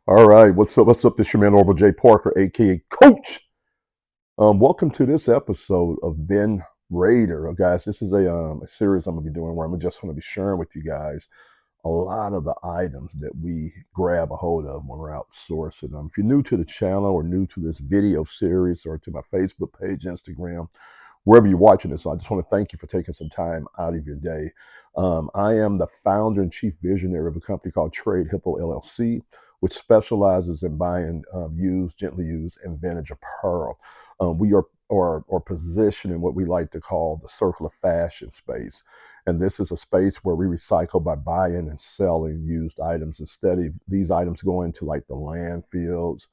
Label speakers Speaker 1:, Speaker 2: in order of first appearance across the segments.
Speaker 1: All right, what's up? What's up? This your man Orville J. Parker, aka Coach. Welcome to this episode of Ben Raider, guys. This is a series I'm gonna be doing where I'm just gonna be sharing with you guys a lot of the items that we grab a hold of when we're outsourcing. If you're new to the channel or new to this video series or to my Facebook page, Instagram, wherever you're watching this, I just want to thank you for taking some time out of your day. I am the founder and chief visionary of a company called Trade Hippo LLC, which specializes in buying used, gently used, and vintage apparel. We are positioned in what we like to call the circle of fashion space. And this is a space where we recycle by buying and selling used items instead of these items going to like the landfills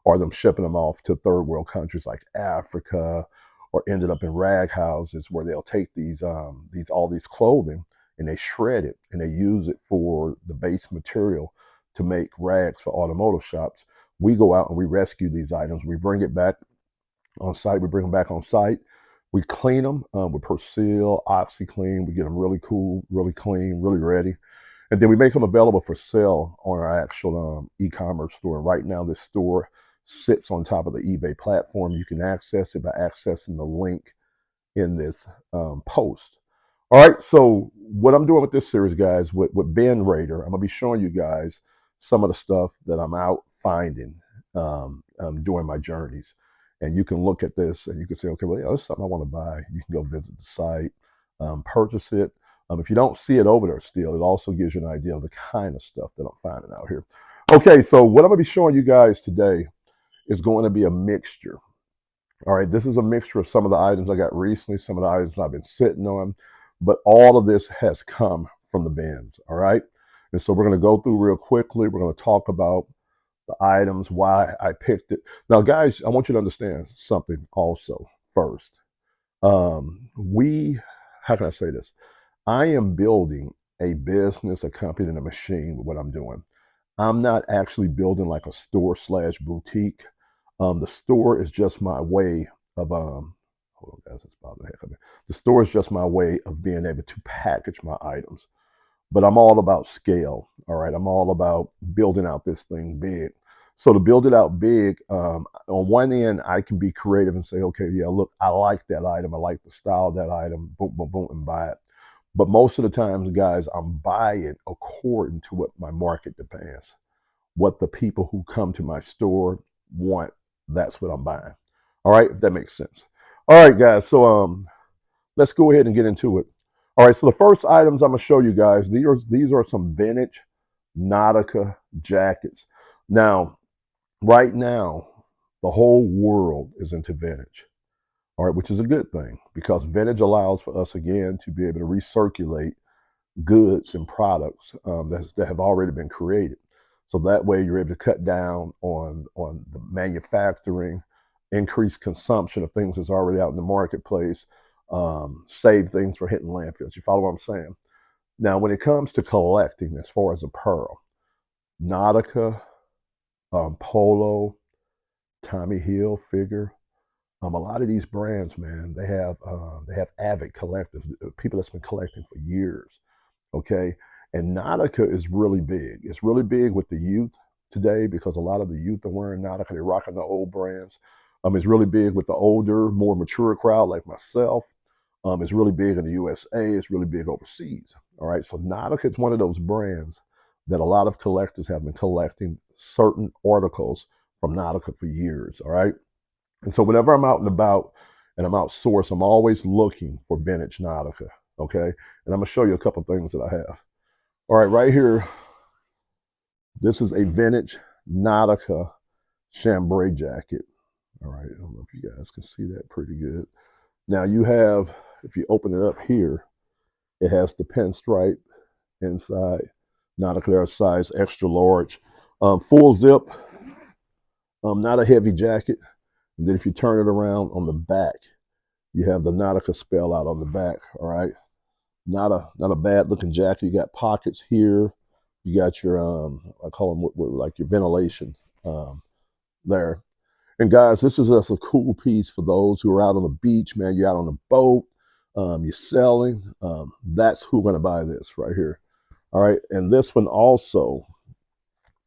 Speaker 1: or them shipping them off to third world countries like Africa, or ended up in rag houses where they'll take these all these clothing and they shred it and they use it for the base material to make rags for automotive shops. We go out and we rescue these items. We bring it back on site. We bring them back on site. We clean them with Persil, OxyClean. We get them really cool, really clean, really ready. And then we make them available for sale on our actual e-commerce store. And right now, this store sits on top of the eBay platform. You can access it by accessing the link in this post. All right, so what I'm doing with this series, guys, with Ben Raider, I'm going to be showing you guys some of the stuff that I'm out finding during my journeys. And you can look at this and you can say, okay, well, yeah, that's something I want to buy. You can go visit the site, purchase it. If you don't see it over there still, it also gives you an idea of the kind of stuff that I'm finding out here. Okay, so what I'm going to be showing you guys today is going to be a mixture. All right, this is a mixture of some of the items I got recently, some of the items I've been sitting on, but all of this has come from the bins. All right, and so we're going to go through real quickly. We're going to talk about the items, why I picked it. Now, guys, I want you to understand something also first. How can I say this? I am building a business, a company, and a machine with what I'm doing. I'm not actually building like a store slash boutique. The store is just my way of hold on guys, it's bothering the heck of me. The store is just my way of being able to package my items. But I'm all about scale. All right. I'm all about building out this thing big. So to build it out big, on one end, I can be creative and say, okay, yeah, look, I like that item. I like the style of that item. Boom, boom, boom, and buy it. But most of the times, guys, I'm buying according to what my market demands, what the people who come to my store want. That's what I'm buying. All right, if that makes sense. All right, guys. So let's go ahead and get into it. All right, so the first items I'm gonna show you guys, these are some vintage Nautica jackets. Now, right now, the whole world is into vintage. All right, which is a good thing because vintage allows for us again to be able to recirculate goods and products that have already been created. So that way you're able to cut down on the manufacturing, increase consumption of things that's already out in the marketplace, save things for hitting landfills. You follow what I'm saying? Now, when it comes to collecting, as far as apparel, Nautica, Polo, Tommy Hill, Figure, a lot of these brands, man, they have avid collectors, people that's been collecting for years. Okay, and Nautica is really big. It's really big with the youth today because a lot of the youth are wearing Nautica. They're rocking the old brands. It's really big with the older, more mature crowd like myself. It's really big in the USA. It's really big overseas. All right, so Nautica is one of those brands that a lot of collectors have been collecting certain articles from Nautica for years. All right, and so whenever I'm out and about and I'm outsourced, I'm always looking for vintage Nautica. Okay, and I'm gonna show you a couple things that I have. All right, right here, this is a vintage Nautica chambray jacket. All right, I don't know if you guys can see that pretty good. Now you have, if you open it up here, it has the pinstripe inside. Nautica size extra large, full zip, not a heavy jacket. And then if you turn it around on the back, you have the Nautica spell out on the back. All right, not a bad looking jacket. You got pockets here. You got your I call them like your ventilation there. And guys, this is just a cool piece for those who are out on the beach, man. You're out on the boat, you're selling. That's who's going to buy this right here. All right, and this one also,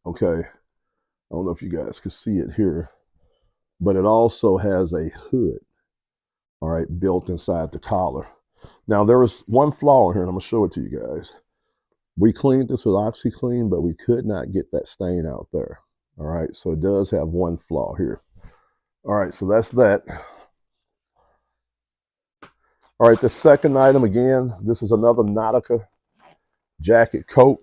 Speaker 1: okay. I don't know if you guys can see it here, but it also has a hood, all right, built inside the collar. Now there is one flaw here, and I'm gonna show it to you guys. We cleaned this with OxyClean, but we could not get that stain out there. All right, so it does have one flaw here. All right, so that's that. All right, the second item, again, this is another Nautica jacket coat.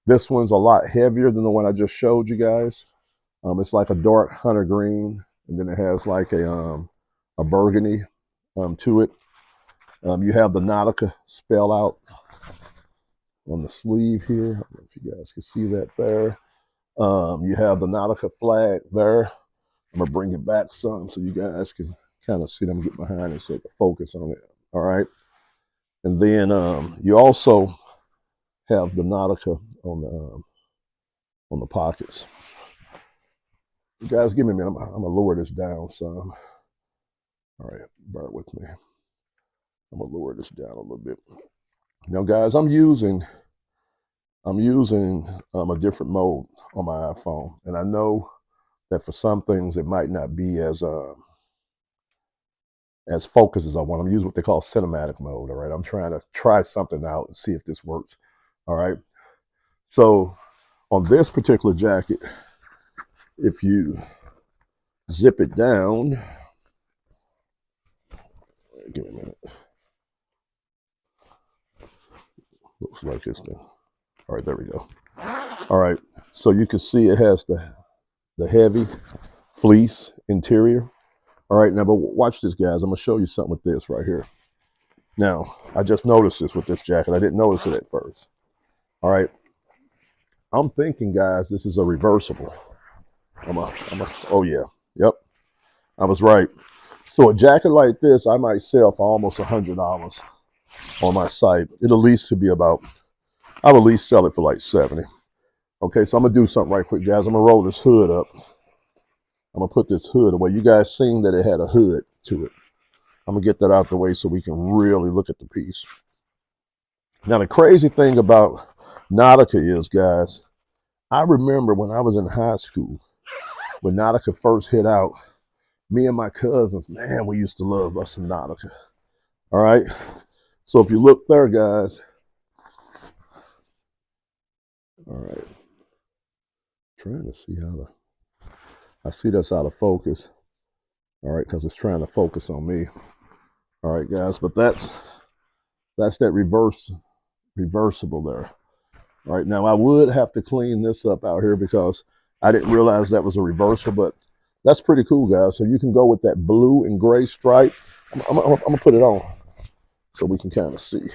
Speaker 1: This one's a lot heavier than the one I just showed you guys. It's like a dark hunter green, and then it has like a burgundy to it. You have the Nautica spell out on the sleeve here. I don't know if you guys can see that there. You have the Nautica flag there. I'm gonna bring it back some so you guys can kind of see them get behind it so to focus on it. All right. And then you also have the Nautica on the pockets. You guys, give me a minute. I'm gonna lower this down some. All right, bear with me. I'm gonna lower this down a little bit. Now, guys, I'm using a different mode on my iPhone, and I know that for some things it might not be as focused as I want. I'm using what they call cinematic mode. All right, I'm trying to try something out and see if this works. All right, so on this particular jacket, if you zip it down, give me a minute. Looks like it's the. All right, there we go. All right, so you can see it has the heavy fleece interior. All right, now, but watch this, guys. I'm gonna show you something with this right here. Now, I just noticed this with this jacket. I didn't notice it at first. All right, I'm thinking, guys, this is a reversible. Oh yeah, yep, I was right. So a jacket like this, I might sell for almost $100 on my site. It'll at least be about, I'll at least sell it for like 70. Okay, so I'm gonna do something right quick, guys. I'm gonna roll this hood up. I'm gonna put this hood away. You guys seen that it had a hood to it. I'm gonna get that out the way so we can really look at the piece. Now the crazy thing about Nautica is, guys, I remember when I was in high school, when Nautica first hit out, me and my cousins, man, we used to love us some Nautica. All right. So if you look there, guys. All right. Trying to see how I see that's out of focus. All right, because it's trying to focus on me. All right, guys, but that's that reversible there. All right, now I would have to clean this up out here because I didn't realize that was a reversal, but that's pretty cool, guys. So you can go with that blue and gray stripe. I'm gonna put it on so we can kind of see.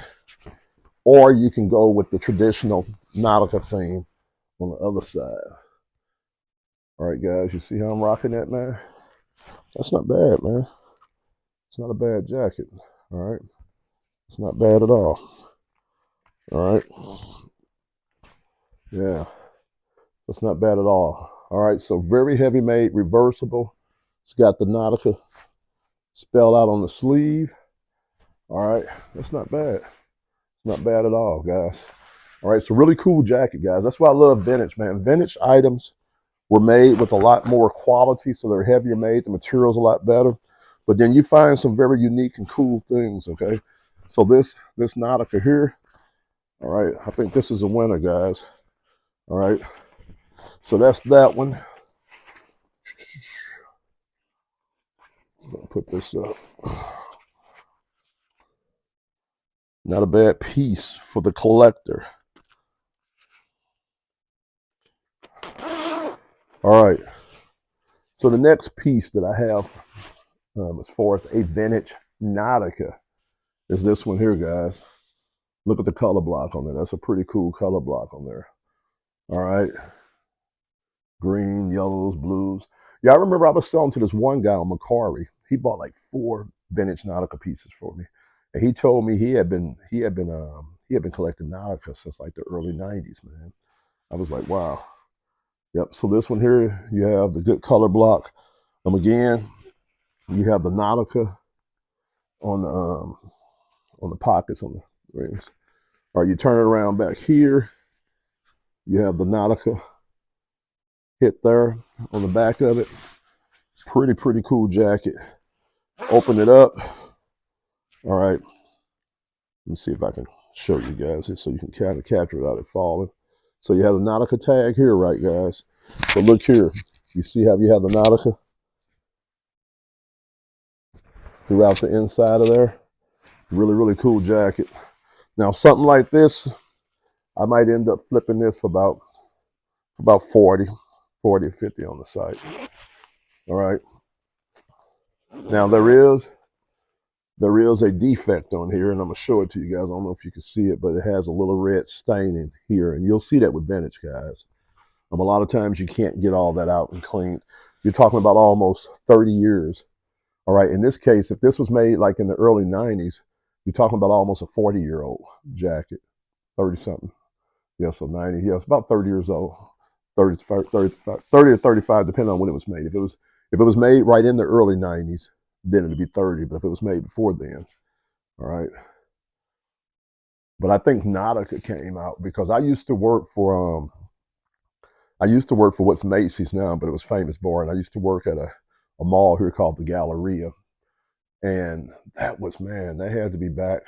Speaker 1: Or you can go with the traditional Nautica theme on the other side. All right, guys, you see how I'm rocking that, man? That's not bad, man. It's not a bad jacket. All right. It's not bad at all. All right. Yeah. That's not bad at all. All right. So very heavy made, reversible. It's got the Nautica spelled out on the sleeve. All right. That's not bad. Not bad at all, guys. All right. So really cool jacket, guys. That's why I love vintage, man. Vintage items were made with a lot more quality, so they're heavier made. The material's a lot better. But then you find some very unique and cool things, okay? So this Nautica here, all right, I think this is a winner, guys. All right, so that's that one. I'm gonna put this up. Not a bad piece for the collector. All right, so the next piece that I have as far as a vintage Nautica is this one here, guys. Look at the color block on there. That's a pretty cool color block on there. All right. Green, yellows, blues. Yeah, I remember I was selling to this one guy on Macquarie. He bought like 4 vintage Nautica pieces for me. And he told me he had been collecting Nautica since like the early 90s, man. I was like, wow. Yep. So this one here, you have the good color block. Again, you have the Nautica on the pockets on the rings. Or you turn it around back here, you have the Nautica hit there on the back of it. Pretty cool jacket. Open it up. All right. Let me see if I can show you guys this so you can kind of capture it without it falling. So you have the Nautica tag here, right, guys? But look here. You see how you have the Nautica throughout the inside of there? Really cool jacket. Now, something like this, I might end up flipping this for about 40 or 50 on the site. All right. Now, there is a defect on here, and I'm going to show it to you guys. I don't know if you can see it, but it has a little red stain in here, and you'll see that with vintage, guys. A lot of times you can't get all that out and cleaned. You're talking about almost 30 years. All right. In this case, if this was made like in the early 90s, you're talking about almost a 40-year-old jacket, 30 something. Yeah, so 90. Yeah, it's about 30 years old. 30 to 35, depending on when it was made. If it was made right in the early 90s, then it'd be 30. But if it was made before then, all right. But I think Nautica came out because I used to work for what's Macy's now, but it was Famous Bar, and I used to work at a mall here called the Galleria, and that was, man, they had to be back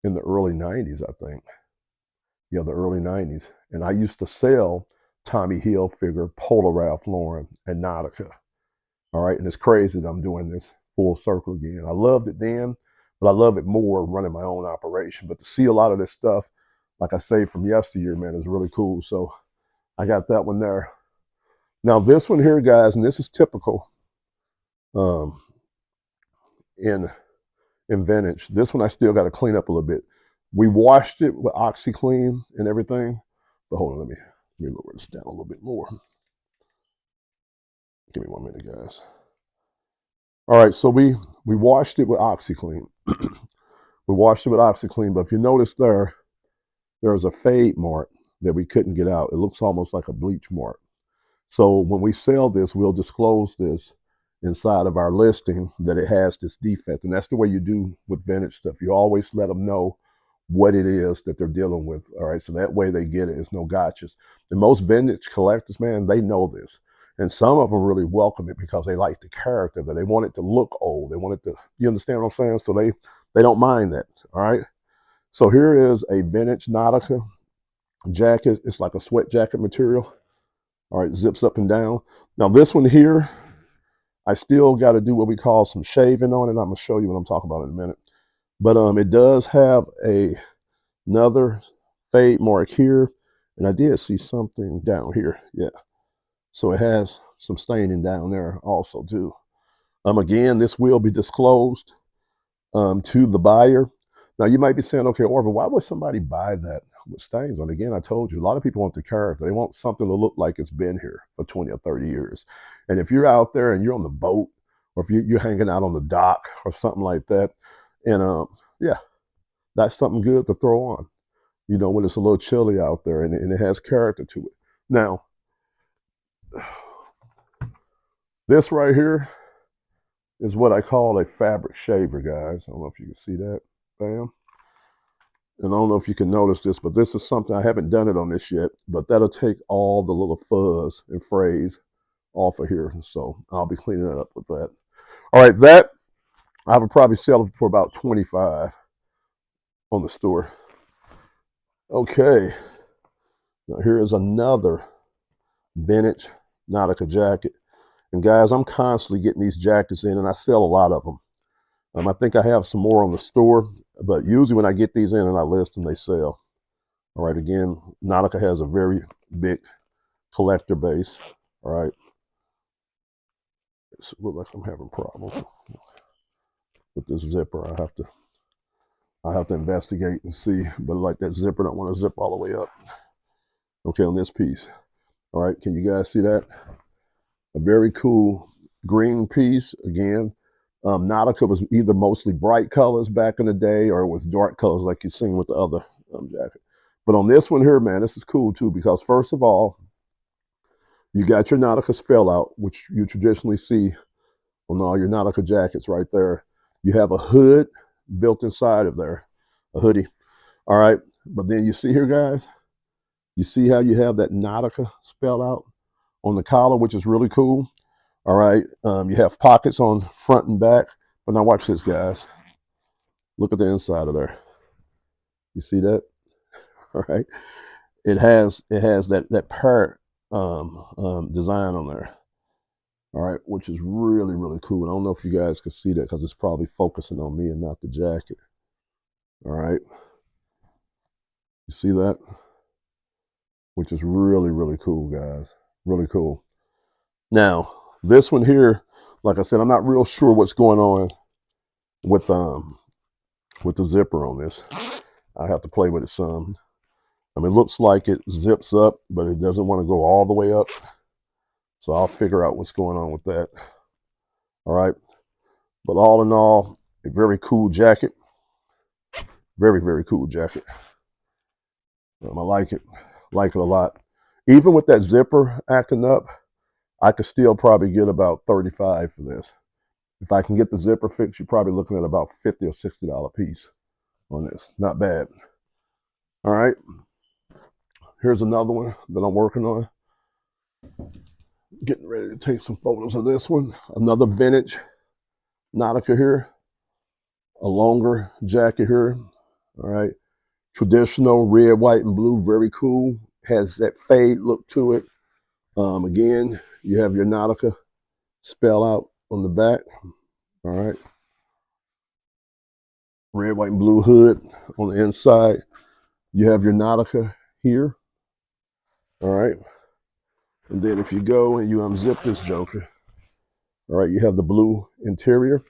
Speaker 1: in the early 90s, I think. Yeah, the early 90s. And I used to sell Tommy Hilfiger, Polo Ralph Lauren, and Nautica. All right, and it's crazy that I'm doing this full circle again. I loved it then, but I love it more running my own operation. But to see a lot of this stuff, like I say, from yesteryear, man, is really cool. So I got that one there. Now this one here, guys, and this is typical in vintage. This one I still got to clean up a little bit. We washed it with OxyClean and everything. But hold on, let me lower this down a little bit more. Give me 1 minute, guys. All right, so we washed it with OxyClean. We washed it with OxyClean, but if you notice there's a fade mark that we couldn't get out. It looks almost like a bleach mark. So when we sell this, we'll disclose this inside of our listing that it has this defect. And that's the way you do with vintage stuff. You always let them know what it is that they're dealing with. All right, so that way they get it. It's no gotchas. And most vintage collectors, man, they know this. And some of them really welcome it because they like the character, that they want it to look old. They want it to, you understand what I'm saying? So they don't mind that. All right. So here is a vintage Nautica jacket. It's like a sweat jacket material. All right, zips up and down. Now this one here, I still got to do what we call some shaving on it. I'm gonna show you what I'm talking about in a minute. But it does have another fade mark here, and I did see something down here. Yeah, so it has some staining down there also too. Again, this will be disclosed to the buyer. Now you might be saying, okay, Orville, why would somebody buy that with stains on? Again, I told you, a lot of people want the character. They want something to look like it's been here for 20 or 30 years. And if you're out there and you're on the boat, or if you're hanging out on the dock or something like that, and yeah, that's something good to throw on, you know, when it's a little chilly out there and it has character to it. Now, this right here is what I call a fabric shaver, guys. I don't know if you can see that. Bam. And I don't know if you can notice this, but this is something, I haven't done it on this yet, but that'll take all the little fuzz and frays off of here. So I'll be cleaning it up with that. All right, that I would probably sell it for about 25 on the store. Okay. Now here is another vintage Nautica jacket. And guys, I'm constantly getting these jackets in, and I sell a lot of them. I think I have some more on the store, but usually when I get these in and I list them, they sell. All right, again, Nautica has a very big collector base. All right. It looks like I'm having problems with this zipper. I have to investigate and see, but like that zipper don't want to zip all the way up. Okay, on this piece. All right, can you guys see that? A very cool green piece. Again, Nautica was either mostly bright colors back in the day, or it was dark colors like you've seen with the other jacket. But on this one here, man, this is cool too, because first of all, you got your Nautica spell out, which you traditionally see on all your Nautica jackets right there. You have a hood built inside of there, a hoodie. All right, but then you see here, guys, you see how you have that Nautica spell out? on the collar, which is really cool. All right. You have pockets on front and back. But now watch this, guys. Look at the inside of there. You see that? All right. It has that parrot design on there. All right, which is really, really cool. And I don't know if you guys can see that because it's probably focusing on me and not the jacket. All right. You see that? Which is really, really cool, guys. Really cool. Now, this one here, like I said, I'm not real sure what's going on with the zipper on this. I have to play with it some. I mean, it looks like it zips up, but it doesn't want to go all the way up. So I'll figure out what's going on with that. All right. But all in all, a very cool jacket. Very, very cool jacket. I like it. Like it a lot. Even with that zipper acting up, I could still probably get about $35 for this. If I can get the zipper fixed, you're probably looking at about $50 or $60 piece on this. Not bad. All right. Here's another one that I'm working on. Getting ready to take some photos of this one. Another vintage Nautica here. A longer jacket here. All right. Traditional red, white, and blue. Very cool. Has that fade look to it. Again, you have your Nautica spell out on the back. All right. Red, white, and blue hood on the inside. You have your Nautica here. All right. And then if you go and you unzip this joker, all right, you have the blue interior.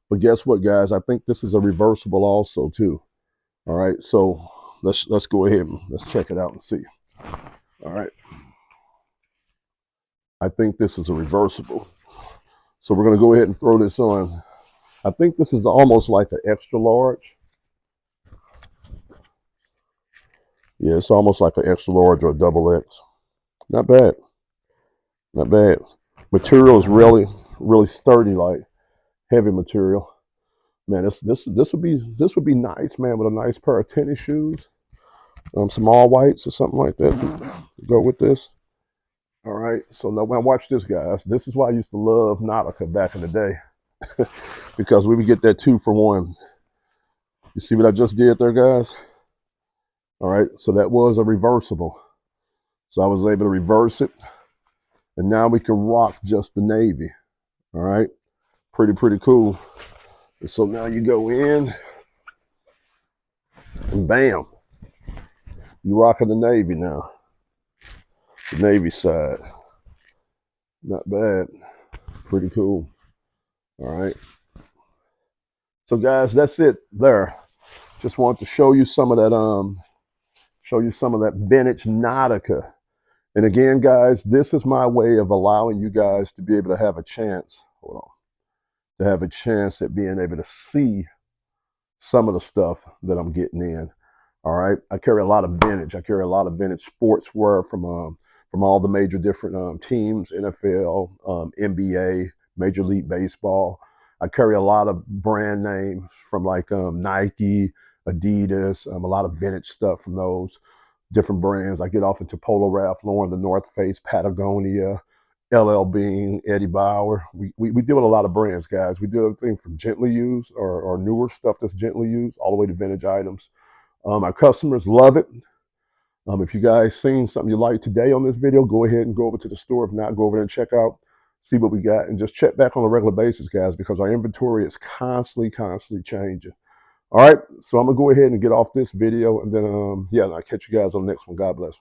Speaker 1: But guess what, guys? I think this is a reversible also too. All right. So let's go ahead and let's check it out and see. All right. I think this is a reversible. So we're going to go ahead and throw this on. I think this is almost like an extra large. Yeah, it's almost like an extra large or a double X. Not bad. Not bad. Material is really, really sturdy, like heavy material. Man, this would be nice, man, with a nice pair of tennis shoes. Some all whites or something like that to go with this. All right. So now watch this, guys. This is why I used to love Nautica back in the day. Because we would get that 2 for 1. You see what I just did there, guys? All right, so that was a reversible. So I was able to reverse it. And now we can rock just the navy. All right, pretty cool. And so now you go in and bam, you rocking the navy now. The navy side. Not bad. Pretty cool. All right. So guys, that's it there. Just want to show you some of that vintage Nautica. And again, guys, this is my way of allowing you guys to be able to have a chance. Hold on. To have a chance at being able to see some of the stuff that I'm getting in. All right. I carry a lot of vintage. I carry a lot of vintage sportswear from all the major different teams, NFL, NBA, Major League Baseball. I carry a lot of brand names from like Nike, Adidas, a lot of vintage stuff from those different brands. I get off into Polo Ralph Lauren, the North Face, Patagonia, LL Bean, Eddie Bauer. We deal with a lot of brands, guys. We do everything from gently used or newer stuff that's gently used all the way to vintage items. Our customers love it. If you guys seen something you like today on this video, go ahead and go over to the store. If not, go over there and check out, see what we got, and just check back on a regular basis, guys, because our inventory is constantly changing. All right, so I'm gonna go ahead and get off this video, and then yeah, I'll catch you guys on the next one. God bless.